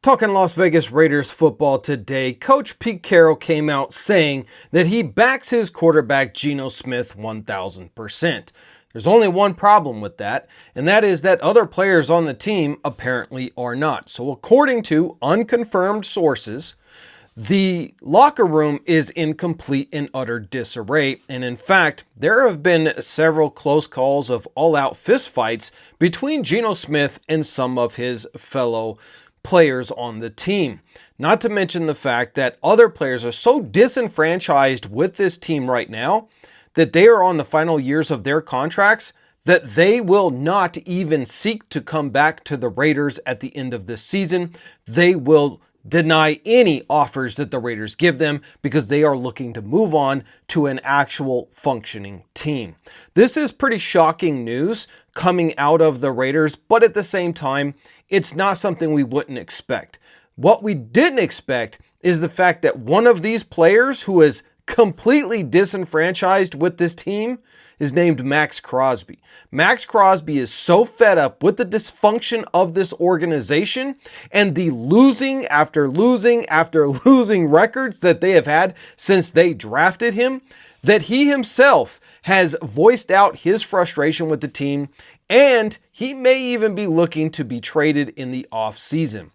Talking Las Vegas Raiders football today, Coach Pete Carroll came out saying that he backs his quarterback Geno Smith 1,000%. There's only one problem with that, and that is that other players on the team apparently are not. So according to unconfirmed sources, the locker room is in complete and utter disarray, and in fact, there have been several close calls of all-out fistfights between Geno Smith and some of his fellow players on the team. Not to mention the fact that other players are so disenfranchised with this team right now that they are on the final years of their contracts that they will not even seek to come back to the Raiders at the end of this season. They will deny any offers that the Raiders give them because they are looking to move on to an actual functioning team. This is pretty shocking news coming out of the Raiders, but at the same time, it's not something we wouldn't expect. What we didn't expect is the fact that one of these players who is completely disenfranchised with this team is named Maxx Crosby. Maxx Crosby is so fed up with the dysfunction of this organization and the losing after losing after losing records that they have had since they drafted him that he himself has voiced out his frustration with the team, and he may even be looking to be traded in the offseason.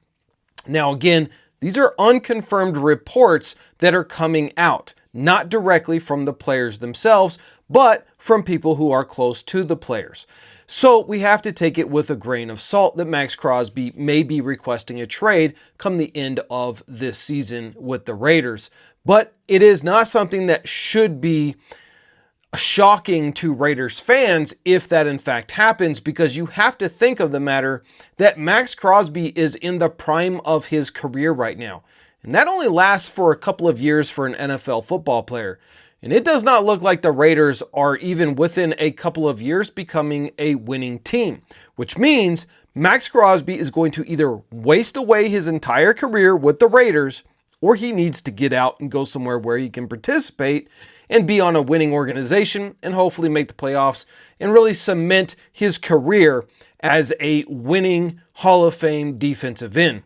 Now again, these are unconfirmed reports that are coming out, not directly from the players themselves, but from people who are close to the players. So we have to take it with a grain of salt that Maxx Crosby may be requesting a trade come the end of this season with the Raiders. But it is not something that should be shocking to Raiders fans if that in fact happens, because you have to think of the matter that Maxx Crosby is in the prime of his career right now. And that only lasts for a couple of years for an NFL football player. And it does not look like the Raiders are even within a couple of years becoming a winning team, which means Maxx Crosby is going to either waste away his entire career with the Raiders, or he needs to get out and go somewhere where he can participate and be on a winning organization and hopefully make the playoffs and really cement his career as a winning Hall of Fame defensive end.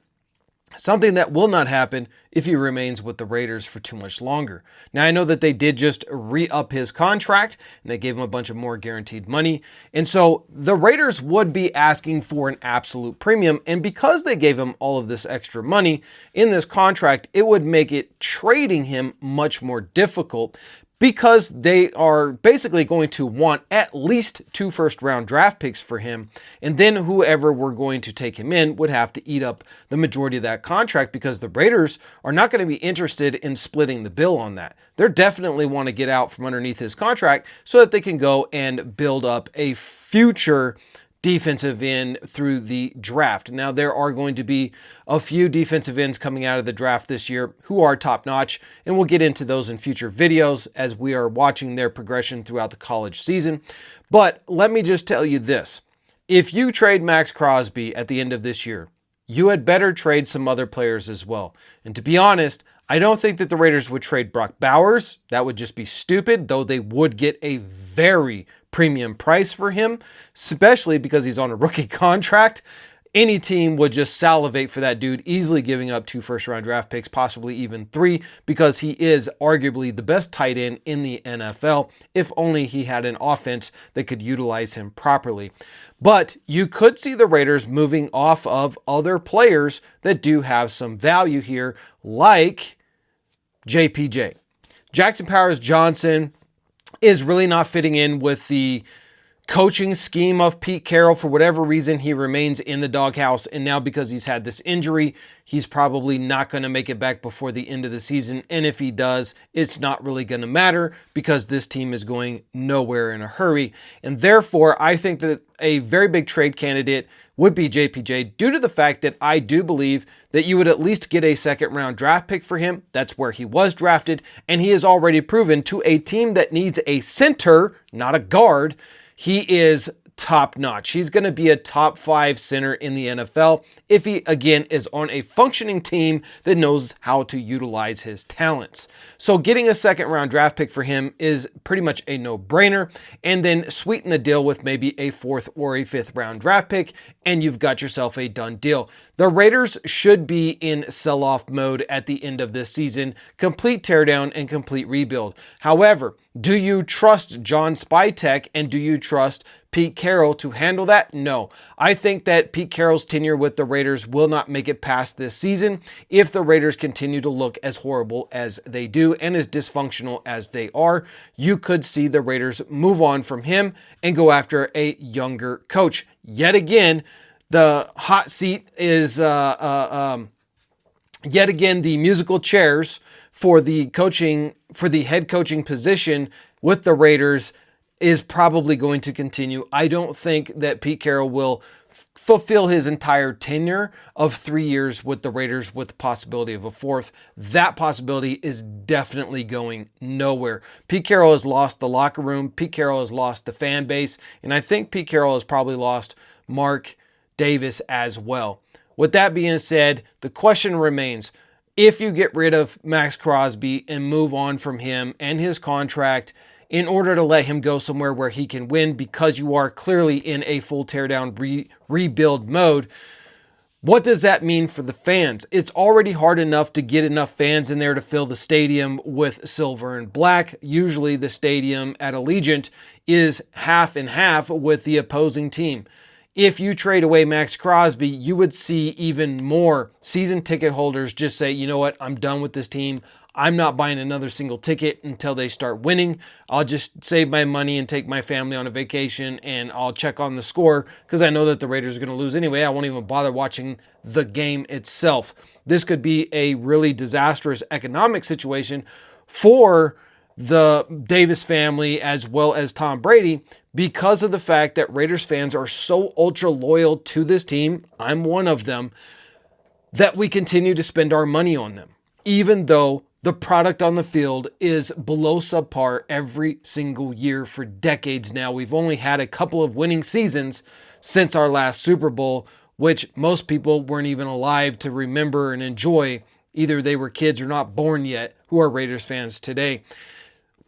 Something that will not happen if he remains with the Raiders for too much longer. Now, I know that they did just re-up his contract and they gave him a bunch of more guaranteed money. And so the Raiders would be asking for an absolute premium. And because they gave him all of this extra money in this contract, it would make it trading him much more difficult, because they are basically going to want at least 2 first-round draft picks for him, and then whoever were going to take him in would have to eat up the majority of that contract, because the Raiders are not going to be interested in splitting the bill on that. They definitely want to get out from underneath his contract so that they can go and build up a future defensive end through the draft. Now, there are going to be a few defensive ends coming out of the draft this year who are top-notch, and we'll get into those in future videos as we are watching their progression throughout the college season. But let me just tell you this. If you trade Maxx Crosby at the end of this year, you had better trade some other players as well. And to be honest, I don't think that the Raiders would trade Brock Bowers. That would just be stupid, though they would get a very premium price for him, especially because he's on a rookie contract. Any team would just salivate for that dude, easily giving up 2 first-round draft picks, possibly even 3, because he is arguably the best tight end in the NFL, if only he had an offense that could utilize him properly. But you could see the Raiders moving off of other players that do have some value here, like JPJ. Jackson Powers Johnson is really not fitting in with the coaching scheme of Pete Carroll. For whatever reason, he remains in the doghouse, and now because he's had this injury, he's probably not going to make it back before the end of the season, and if he does, it's not really going to matter because this team is going nowhere in a hurry. And therefore, I think that a very big trade candidate would be JPJ, due to the fact that I do believe that you would at least get a second-round draft pick for him. That's where he was drafted, and he has already proven to a team that needs a center, not a guard, he is top notch. He's going to be a top 5 center in the NFL if he, again, is on a functioning team that knows how to utilize his talents. So getting a second round draft pick for him is pretty much a no-brainer, and then sweeten the deal with maybe a 4th or a 5th round draft pick, and you've got yourself a done deal. The Raiders should be in sell-off mode at the end of this season, complete teardown and complete rebuild. However, do you trust John Spytek and do you trust Pete Carroll to handle that? No. I think that Pete Carroll's tenure with the Raiders will not make it past this season if the Raiders continue to look as horrible as they do and as dysfunctional as they are. You could see the Raiders move on from him and go after a younger coach. Yet again, the hot seat is yet again the musical chairs for the head coaching position with the Raiders is probably going to continue. I don't think that Pete Carroll will fulfill his entire tenure of 3 years with the Raiders with the possibility of a 4th. That possibility is definitely going nowhere. Pete Carroll has lost the locker room. Pete Carroll has lost the fan base. And I think Pete Carroll has probably lost Mark Davis as well. With that being said, the question remains, if you get rid of Maxx Crosby and move on from him and his contract in order to let him go somewhere where he can win because you are clearly in a full teardown rebuild mode, what does that mean for the fans? It's already hard enough to get enough fans in there to fill the stadium with silver and black. Usually the stadium at Allegiant is half and half with the opposing team. If you trade away Maxx Crosby, you would see even more season ticket holders just say, you know what, I'm done with this team. I'm not buying another single ticket until they start winning. I'll just save my money and take my family on a vacation, and I'll check on the score because I know that the Raiders are going to lose anyway. I won't even bother watching the game itself. This could be a really disastrous economic situation for the Davis family as well as Tom Brady because of the fact that Raiders fans are so ultra loyal to this team. I'm one of them, that we continue to spend our money on them, even though the product on the field is below subpar every single year for decades now. We've only had a couple of winning seasons since our last Super Bowl, which most people weren't even alive to remember and enjoy. Either they were kids or not born yet who are Raiders fans today.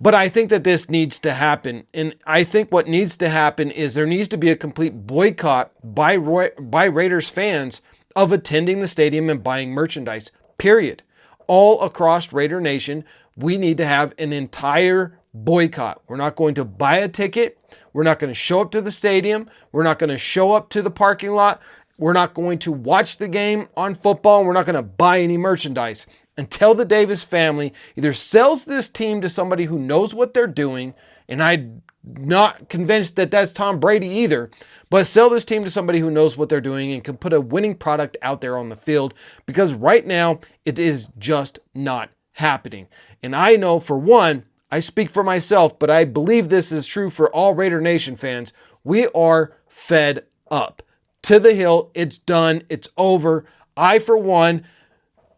But I think that this needs to happen. And I think what needs to happen is there needs to be a complete boycott by Raiders fans of attending the stadium and buying merchandise, period. All across Raider Nation, we need to have an entire boycott. We're not going to buy a ticket. We're not going to show up to the stadium. We're not going to show up to the parking lot. We're not going to watch the game on football. We're not going to buy any merchandise until the Davis family either sells this team to somebody who knows what they're doing, and I'm not convinced that that's Tom Brady either, but sell this team to somebody who knows what they're doing and can put a winning product out there on the field, because right now it is just not happening. And I know, for one, I speak for myself, but I believe this is true for all Raider Nation fans. We are fed up. To the hill, it's done, it's over. I, for one,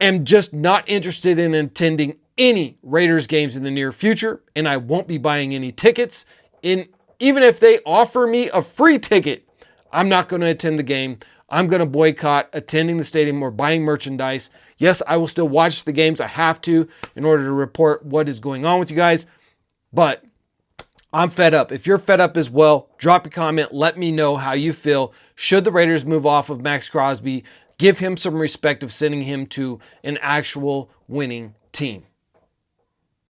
am just not interested in attending any Raiders games in the near future, and I won't be buying any tickets. Even if they offer me a free ticket, I'm not going to attend the game. I'm going to boycott attending the stadium or buying merchandise. Yes, I will still watch the games. I have to in order to report what is going on with you guys, but I'm fed up. If you're fed up as well, drop a comment. Let me know how you feel. Should the Raiders move off of Maxx Crosby? Give him some respect of sending him to an actual winning team.